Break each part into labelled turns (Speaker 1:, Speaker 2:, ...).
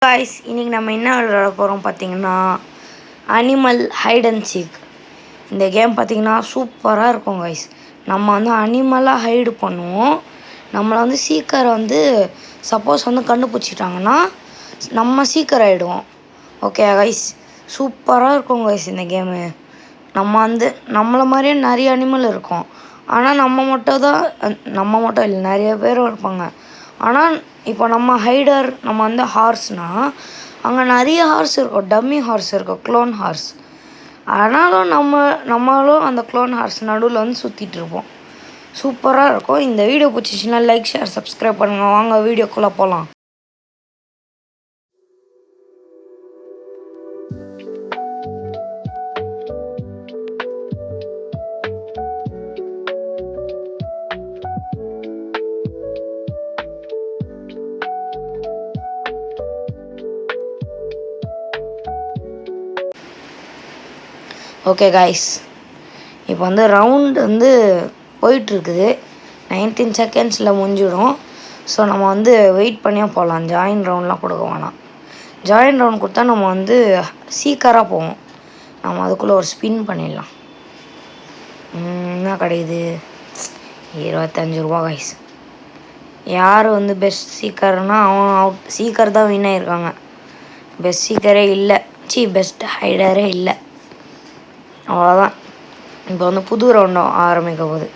Speaker 1: Guys இன்றைக்கி நம்ம என்ன விளையாட போகிறோம் பார்த்தீங்கன்னா அனிமல் ஹைட் அண்ட் சீக். இந்த கேம் பார்த்தீங்கன்னா சூப்பராக இருக்கும் காய்ஸ். நம்ம வந்து அனிமலாக ஹைடு பண்ணுவோம். நம்மளை வந்து சீக்கரை வந்து சப்போஸ் வந்து கண்டுபிடிச்சிட்டாங்கன்னா நம்ம சீக்கர் ஆகிடுவோம். ஓகே காய்ஸ், சூப்பராக இருக்கும் காய்ஸ் இந்த கேமு. நம்ம வந்து நம்மளை மாதிரியே நிறைய அனிமல் இருக்கும். ஆனால் நம்ம மட்டும் இல்லை, நிறைய பேரும் இருப்பாங்க. ஆனால் இப்போ நம்ம ஹைடர், நம்ம வந்து ஹார்ஸ்னால் அங்கே நிறைய ஹார்ஸ் இருக்கும், டம்மி ஹார்ஸ் இருக்கும், க்ளோன் ஹார்ஸ். ஆனாலும் நம்மளும் அந்த க்ளோன் ஹார்ஸ் நடுவில் வந்து சுற்றிட்டு இருப்போம். சூப்பராக இருக்கும். இந்த வீடியோ பிடிச்சிச்சின்னா லைக், ஷேர், சப்ஸ்கிரைப் பண்ணுங்கள். வாங்க வீடியோக்குள்ளே போகலாம். ஓகே காய்ஸ், இப்போ வந்து ரவுண்ட் வந்து போயிட்டுருக்குது. 19 செகண்ட்ஸில் முடிஞ்சிடும். ஸோ நம்ம வந்து வெயிட் பண்ணியே போகலாம். ஜாயின் ரவுண்ட்லாம் கொடுக்க வேணாம். ஜாயின் ரவுண்ட் கொடுத்தா நம்ம வந்து சீக்கிரமாக போவோம். நம்ம அதுக்குள்ளே ஒரு ஸ்பின் பண்ணிடலாம். என்ன கிடையாது? 25 ரூபா காய்ஸ். யார் வந்து பெஸ்ட் சீக்கர்னா அவன் அவுட். சீக்கர் தான் வின் ஆகிருக்காங்க. பெஸ்ட் சீக்கரே இல்லை, பெஸ்ட் ஹைடரே இல்லை. அவ்வளோதான். இப்போ வந்து புது ரவுண்டும் ஆரம்பிக்க போகுது.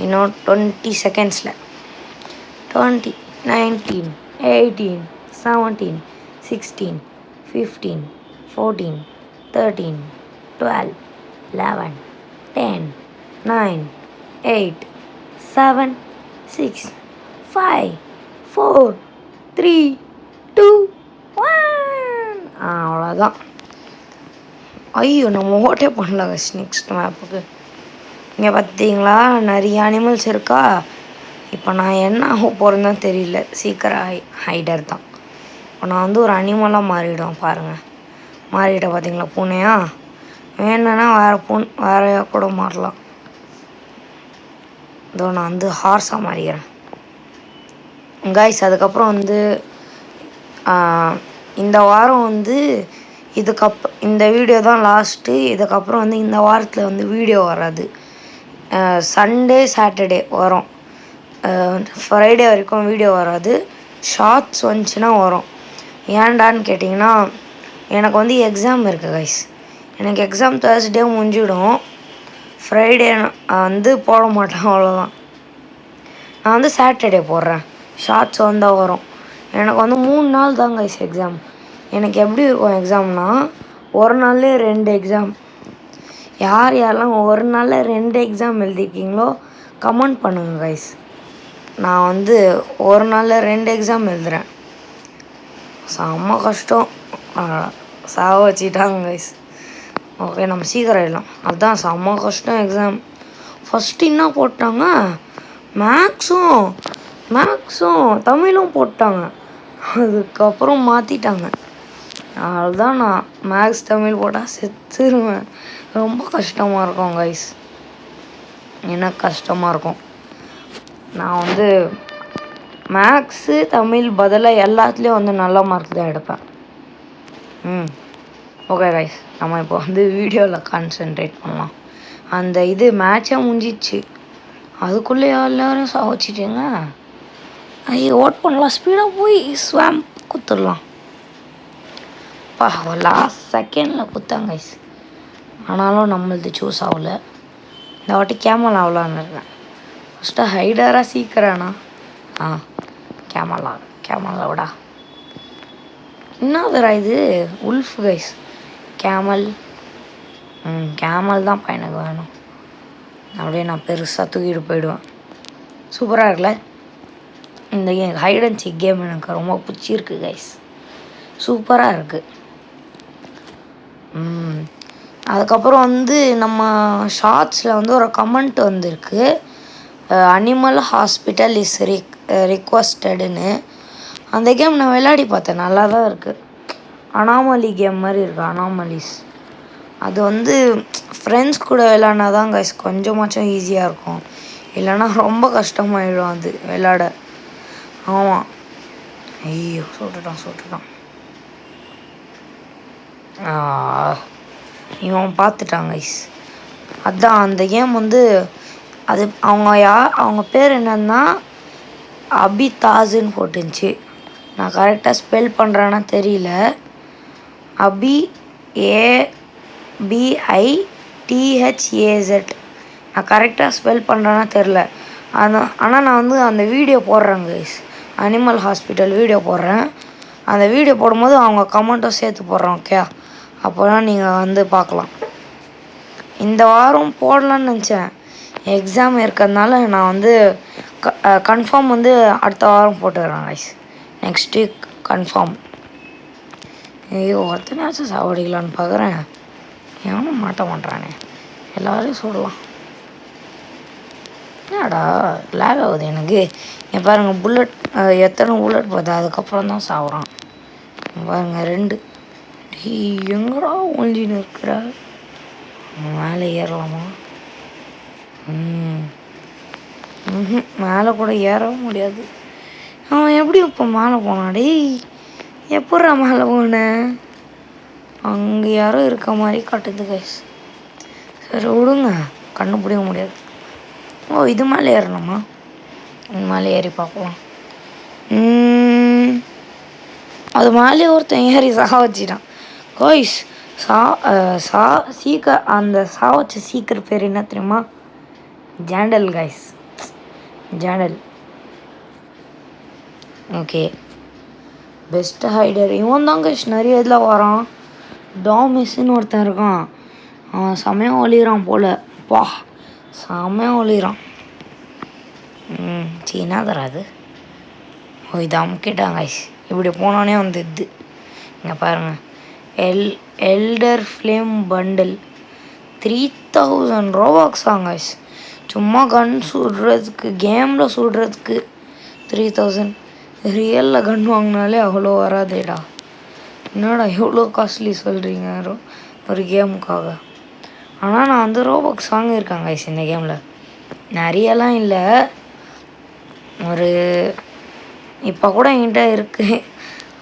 Speaker 1: இன்னும் 20 செகண்ட்ஸில் 20, 19, 18, 17, 16, 15, 14, 13, 12, 11, 10, 9, 8, 7, 6, 5, 4, 3, 2, 1. அவ்வளோதான். ஐயோ, நம்ம ஓட்டே பண்ணலாம் நெக்ஸ்ட் மேப்புக்கு. இங்கே பார்த்தீங்களா நிறைய அனிமல்ஸ் இருக்கா. இப்போ நான் என்ன ஆக போகிறேன்னு தெரியல. சீக்கிரம் ஹைடர் தான். இப்போ நான் வந்து ஒரு அனிமலாக மாறிவிடுவேன். பாருங்கள், மாறிவிட்டேன் பார்த்தீங்களா? பூனையா வேணுன்னா வேறு கூட மாறலாம். இதோ நான் வந்து ஹார்ஸாக மாறிக்கிறேன் காய்ஸ். அதுக்கப்புறம் வந்து இந்த வாரம் வந்து இந்த வீடியோ தான் லாஸ்ட்டு. இதுக்கப்புறம் வந்து இந்த வாரத்தில் வந்து வீடியோ வராது. சண்டே, சாட்டர்டே வரும். ஃப்ரைடே வரைக்கும் வீடியோ வராது. ஷார்ட்ஸ் வந்துச்சுன்னா வரும். ஏன்டான்னு கேட்டிங்கன்னா, எனக்கு வந்து எக்ஸாம் இருக்குது கைஸ். எனக்கு எக்ஸாம் தேர்ஸ்டே முடிஞ்சிடும். ஃப்ரைடே வந்து போட மாட்டேன், அவ்வளோதான். நான் வந்து சாட்டர்டே போடுறேன். ஷார்ட்ஸ் வந்தால் வரும். எனக்கு வந்து 3 நாள் தான் கைஸ் எக்ஸாம். எனக்கு எப்படி இருக்கும் எக்ஸாம்னா, ஒரு நாள்லேயே 2 எக்ஸாம். யாரெல்லாம் ஒரு நாளில் 2 எக்ஸாம் எழுதிருக்கீங்களோ கமெண்ட் பண்ணுங்கள் கைஸ். நான் வந்து ஒரு நாளில் 2 எக்ஸாம் எழுதுகிறேன். செம்ம கஷ்டம். சாவ வச்சிட்டாங்க கைஸ். ஓகே, நம்ம சீக்கிரம் எழுதலாம். அதுதான் செம்ம கஷ்டம் எக்ஸாம். ஃபஸ்ட்டு என்ன போட்டாங்க, மேக்ஸும் தமிழும் போட்டாங்க. அதுக்கப்புறம் மாற்றிட்டாங்க. அதுதான் நான் மேக்ஸ் தமிழ் போட்டால் செத்துருவேன். ரொம்ப கஷ்டமாக இருக்கும் கைஸ். எனக்கு கஷ்டமாக இருக்கும். நான் வந்து மேக்ஸு தமிழ் பதிலாக எல்லாத்துலேயும் வந்து நல்ல மார்க் தான் எடுப்பேன். ஓகே கைஸ், நம்ம இப்போ வந்து வீடியோவில் கான்சென்ட்ரேட் பண்ணலாம். அந்த மேட்சே முடிஞ்சிச்சு. அதுக்குள்ளே எல்லோரும் சாவச்சிட்டேங்க. ஐயோ, ஓட் பண்ணலாம். ஸ்பீடாக போய் ஸ்வாம் குத்துடலாம். லாஸ்ட் செகண்டில் குத்தாங்க கைஸ். ஆனாலும் நம்மளது சூஸ் ஆகலை. இந்த வாட்டி கேமல் ஆகலான்னு இருக்கேன். ஃபஸ்ட்டு ஹைடராக சீக்கிரண்ணா. கேமலாவிடா. என்னதுடா இது? Wolf guys. கேமல் தான் எனக்கு வேணும். அப்படியே நான் பெருசாக தூக்கிட்டு போயிடுவேன். சூப்பராக இருக்குல்ல இந்த ஹைட் அண்ட் சீக் கேம். எனக்கு ரொம்ப பிடிச்சிருக்கு கைஸ். சூப்பராக இருக்குது. அதுக்கப்புறம் வந்து நம்ம ஷார்ட்ஸில் வந்து ஒரு கமெண்ட் வந்திருக்கு, அனிமல் ஹாஸ்பிட்டல் இஸ் ரிக்வஸ்டடுன்னு. அந்த கேம் நான் விளையாடி பார்த்தேன், நல்லா தான் இருக்குது. அனாமலி கேம் மாதிரி இருக்குது, அனாமலிஸ். அது வந்து ஃப்ரெண்ட்ஸ் கூட விளையாடினா தான் கைஸ் கொஞ்சமாச்சும் ஈஸியாக இருக்கும். இல்லைன்னா ரொம்ப கஷ்டமாயிடும் அது விளையாட. ஆமாம். ஐயோ, சுட்டுட்டான். இவன் பார்த்துட்டாங்க கைஸ். அதான் அந்த கேம் வந்து அது அவங்க பேர் என்னன்னா அபிதாஸ்ன்னு போட்டுருந்துச்சு. நான் கரெக்டாக ஸ்பெல் பண்ணுறேன்னா தெரியல. அபி ABITHAZ. நான் கரெக்டாக ஸ்பெல் பண்ணுறேன்னா தெரில. ஆனால் நான் வந்து அந்த வீடியோ போடுறேன் கைஸ். அனிமல் ஹாஸ்பிட்டல் வீடியோ போடுறேன். அந்த வீடியோ போடும்போது அவங்க கமெண்ட்டும் சேர்த்து போடுறோம். ஓகே, அப்போ தான் நீங்கள் வந்து பார்க்கலாம். இந்த வாரம் போடலான்னு நினச்சேன். எக்ஸாம் இருக்கிறதுனால நான் வந்து கன்ஃபார்ம் வந்து அடுத்த வாரம் போட்டுக்கிறேன் கைஸ். Next week confirm. ஐயோ, ஒருத்தனாச்சும் சாவடிக்கலான்னு பார்க்குறேன். எவனும் மாட்ட மாட்டானே. எல்லோரையும் சொல்லலாம். என்னடா லேக் ஆகுது எனக்கு. என் பாருங்கள் புல்லட் எத்தனை புல்லட் பார்த்தா அதுக்கப்புறம் தான் சாப்பிட்றான். பாருங்கள் 2. எங்கடா ஒழிஞ்சின்னு இருக்கிற? மேலே ஏறலாமா? மேலே கூட ஏறவும் முடியாது. அவன் எப்படி இப்போ மேலே போனான்? எப்பட்றா மேலே போனேன்? அங்கே யாரும் இருக்க மாதிரி காட்டுது கைஸ். சரி விடுங்க, கண்டுபிடிக்க முடியாது. ஓ, இது மேலே ஏறணுமா? இது மேலே ஏறி பார்க்கலாம். அது மேலே ஒருத்தன் ஏறி வச்சிட்டான் கைஸ். அந்த வச்ச சீக்கிரம் பேர் என்ன தெரியுமா? ஜாண்டல் கைஸ். ஜாண்டல். ஓகே, பெஸ்ட் ஹைடர் இவன் தான் கைஸ். நிறைய இதில் வரான். டாமிஸ்ன்னு ஒருத்தன் இருக்கான். அவன் செமையாக ஒளிகிறான் போல். பா, செமையாக ஒளிகிறான். சீனா தராது. ஓ, இது அமுக்கிட்டான் கைஸ். இப்படி போனோடனே வந்து இது இங்கே பாருங்கள். எல்டர் ஃப்ளேம் பண்டில் 3000 ரோபாக்ஸாங்க கைஸ். சும்மா கன் சுடுறதுக்கு, கேமில் சுடுறதுக்கு 3000. ரியலில் கன் வாங்கினாலே அவ்வளோ வராதேடா. என்னடா எவ்வளோ காஸ்ட்லி சொல்கிறீங்க ஒரு கேமுக்காக? ஆனால் நான் வந்து ரோபாக்ஸ் வாங்கியிருக்கேன் கைஸ் இந்த கேமில். நிறையலாம் இல்லை, ஒரு இப்போ கூட என்கிட்ட இருக்குது.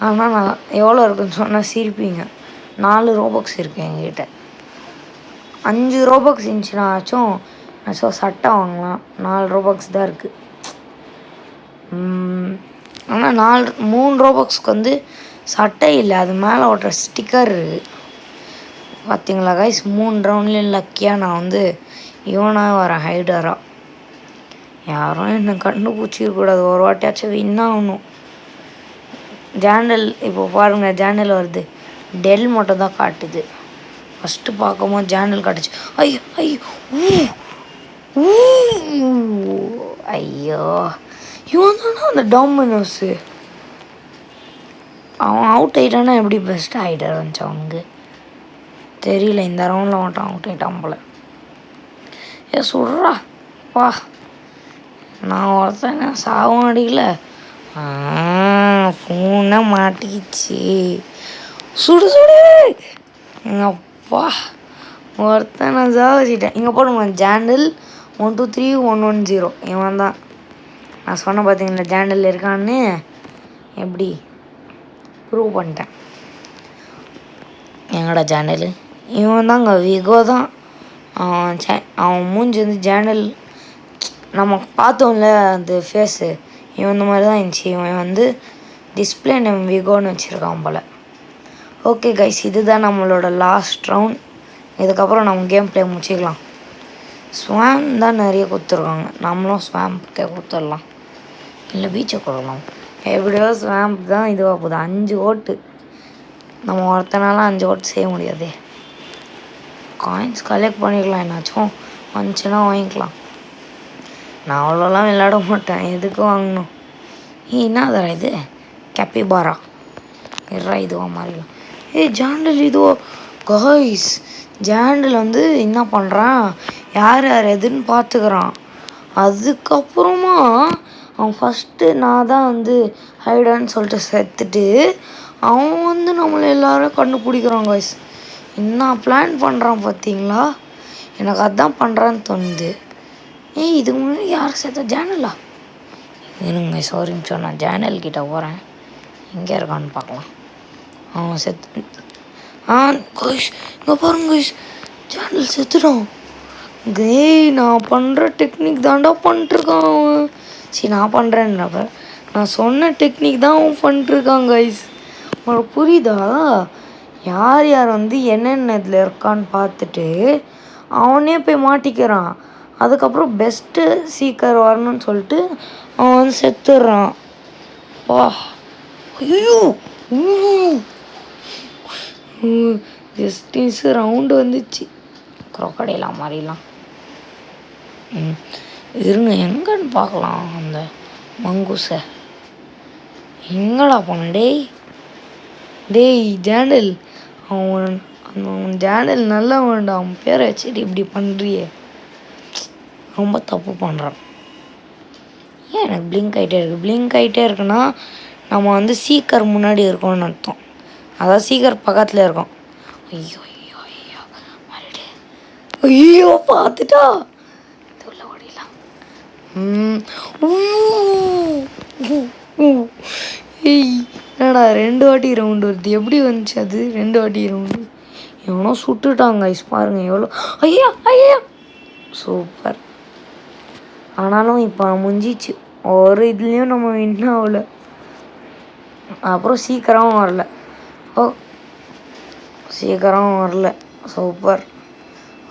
Speaker 1: ஆனால் நான் எவ்வளோ இருக்குன்னு சொன்னால் சிரிப்பீங்க. 4 ரோபாக்ஸ் இருக்குது என்கிட்ட. 5 ரோபாக்ஸ் இருந்துச்சுனாச்சும் சட்டை வாங்கலாம். 4 ரோபாக்ஸ் தான் இருக்குது. ஆனால் 3 ரோபாக்ஸ்க்கு வந்து சட்டை இல்லை, அது மேலே ஓட்டுற ஸ்டிக்கர் இருக்குது. பார்த்தீங்களா கைஸ்? 3 ரவுண்ட்லேயும் லக்கியாக நான் வந்து இவனாக வரேன் ஹைடராக. யாரும் என்னை கண்டுபிடிச்சிருக்கூடாது. ஒரு வாட்டியாச்சும் வின் ஆகணும். ஜாண்டல் இப்போ பாருங்கள், ஜாண்டல் வருது. டெல் மட்டும் தான் காட்டுது. ஃபஸ்ட்டு பார்க்கும்போது ஜாண்டல் காட்டுச்சு. ஐயோ ஐயோ ஐயோ, இவன் தானே அந்த டாமினோஸு. அவன் அவுட் ஆகிட்டானா எப்படி பெஸ்ட் ஹைடர் வந்துச்சு அவனுக்கு தெரியல. இந்த ரவுண்டில் மட்டும் அவுட் ஆகிட்டான் போல. சுடுறா வா. நான் ஒருத்தங்க சாவும் அடிக்கல. ஃபோனை மாட்டிக்கிச்சு. சுடு சுடு. அப்பா, ஒருத்தன் நான் சாவச்சிட்டேன். இங்கே போடுமா ஜாண்டல் 123110. இவன் தான் நான் சொன்ன பார்த்தீங்களா ஜாண்டல் இருக்கான்னு. எப்படி ப்ரூவ் பண்ணிட்டேன். எங்கடா ஜாண்டல்? இவன் தாங்க விகோ தான். அவன் மூஞ்சி வந்து ஜாண்டல் நம்ம பார்த்தோம்ல அந்த ஃபேஸு, இவன் இந்த மாதிரி தான் இருந்துச்சு. இவன் வந்து டிஸ்பிளே நேம் விகோன்னு வச்சுருக்கான் போல். ஓகே கைஸ், இதுதான் நம்மளோட லாஸ்ட் ரவுண்ட். இதுக்கப்புறம் நம்ம கேம் ப்ளே முடிச்சிக்கலாம். ஸ்வாம் தான் நிறைய கொடுத்துருக்காங்க. நம்மளும் ஸ்வாம்புக்கே கொடுத்துடலாம், இல்லை பீச்சை கொடுக்கலாம். எப்படியோ ஸ்வாம்ப் தான் இதுவாக போகுது. 5 ஓட்டு. நம்ம ஒருத்தனால 5 ஓட்டு செய்ய முடியாது. காயின்ஸ் கலெக்ட் பண்ணிக்கலாம், என்னாச்சும் வந்துச்சுன்னா வாங்கிக்கலாம். நான் அவ்வளோலாம் விளையாட மாட்டேன், எதுக்கு வாங்கணும்? என்னதா இது? கேப்பிபாரா இருறா, இதுவாக மாறிடலாம். ஜாண்டல் இதுவோ காய்ஸ். ஜாண்டல் வந்து என்ன பண்ணுறான், யார் எதுன்னு பார்த்துக்கிறான். அதுக்கப்புறமா அவன் ஃபஸ்ட்டு நான் தான் வந்து ஹைடான்னு சொல்லிட்டு செத்துட்டு அவன் வந்து நம்மளை எல்லோரும் கண்டுபிடிக்கிறான் காய்ஸ். என்ன பிளான் பண்ணுறான் பார்த்தீங்களா? எனக்கு அதுதான் பண்ணுறான்னு தோணுது. இதுக்கு முன்னாடி யார் சேர்த்தா? ஜானலா? இருங்க சாரின்னு சொன்னான். ஜானல் கிட்ட போகிறேன், எங்கே இருக்கான்னு பார்க்கலாம். அவன் கைஸ் இங்கே பாருங்க கைஸ், சேனல் செத்துடும். நான் பண்ணுற டெக்னிக் தாண்டா பண்ணிட்டுருக்கான் அவன். சரி நான் பண்ணுறேன்றப்ப நான் சொன்ன டெக்னிக் தான் அவன் பண்ணிட்டுருக்கான் கைஸ். உங்களுக்கு புரியுதா? யார் யார் வந்து என்னென்ன இதில் இருக்கான்னு பார்த்துட்டு அவனே போய் மாட்டிக்கிறான். அதுக்கப்புறம் பெஸ்ட்டு சீக்கர் வரணும்னு சொல்லிட்டு அவன் வந்து செத்துடுறான். வா ஐயோ ஜஸ்டின்ஸு ரவுண்டு வந்துச்சு. குரோக்கடைலாம் மாதிரிலாம். இருங்க எங்கன்னு பார்க்கலாம். அந்த மங்கூஸை எங்கடா போன? டேய் ஜேண்டல், அவன் ஜேண்டல் நல்லா வேண்டாம். அவன் பேரை வச்சுட்டு இப்படி பண்ணுறியே, ரொம்ப தப்பு பண்ணுறான். ஏன் எனக்கு பிளிங்க் ஆகிட்டே இருக்குது? பிளிங்க் ஆகிட்டே இருக்குன்னா நம்ம வந்து சீக்கர் முன்னாடி இருக்கோம்னு அர்த்தம். அதாவது சீக்கர் பக்கத்தில் இருக்கோம். ஐயோ ஐயோ ஐயோ மறுபடியும் ஐயோ பார்த்துட்டா உள்ள ஓடிடலாம். என்னடா 2 வாட்டி ரவுண்டு வருது? எப்படி வந்துச்சு அது 2 வாட்டி ரவுண்டு? எவனோ சுட்டுட்டாங்க ஐஸ் பாருங்க எவ்வளோ. ஐயா ஐயா சூப்பர். ஆனாலும் இப்போ முடிஞ்சிச்சு. ஒரு இதுலேயும் நம்ம வின் ஆகல. அப்புறம் சீக்கிரமும் வரல. சீக்கிரம் வரல. சூப்பர்.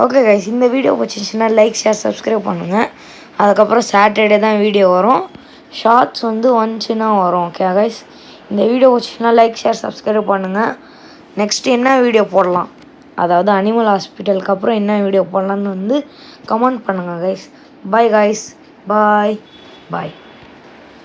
Speaker 1: ஓகே கைஸ், இந்த வீடியோ பிடிச்சிருந்துச்சுன்னா லைக் ஷேர் சப்ஸ்கிரைப் பண்ணுங்கள். அதுக்கப்புறம் சாட்டர்டே தான் வீடியோ வரும். ஷார்ட்ஸ் வந்து வந்துச்சுன்னா வரும். ஓகே கைஸ், இந்த வீடியோ பிடிச்சிருந்துச்சுன்னா லைக் ஷேர் சப்ஸ்கிரைப் பண்ணுங்கள். நெக்ஸ்ட் என்ன வீடியோ போடலாம், அதாவது அனிமல் ஹாஸ்பிட்டலுக்கு அப்புறம் என்ன வீடியோ போடலான்னு வந்து கமெண்ட் பண்ணுங்கள் கைஸ். பாய் கைஸ், பாய் பாய்.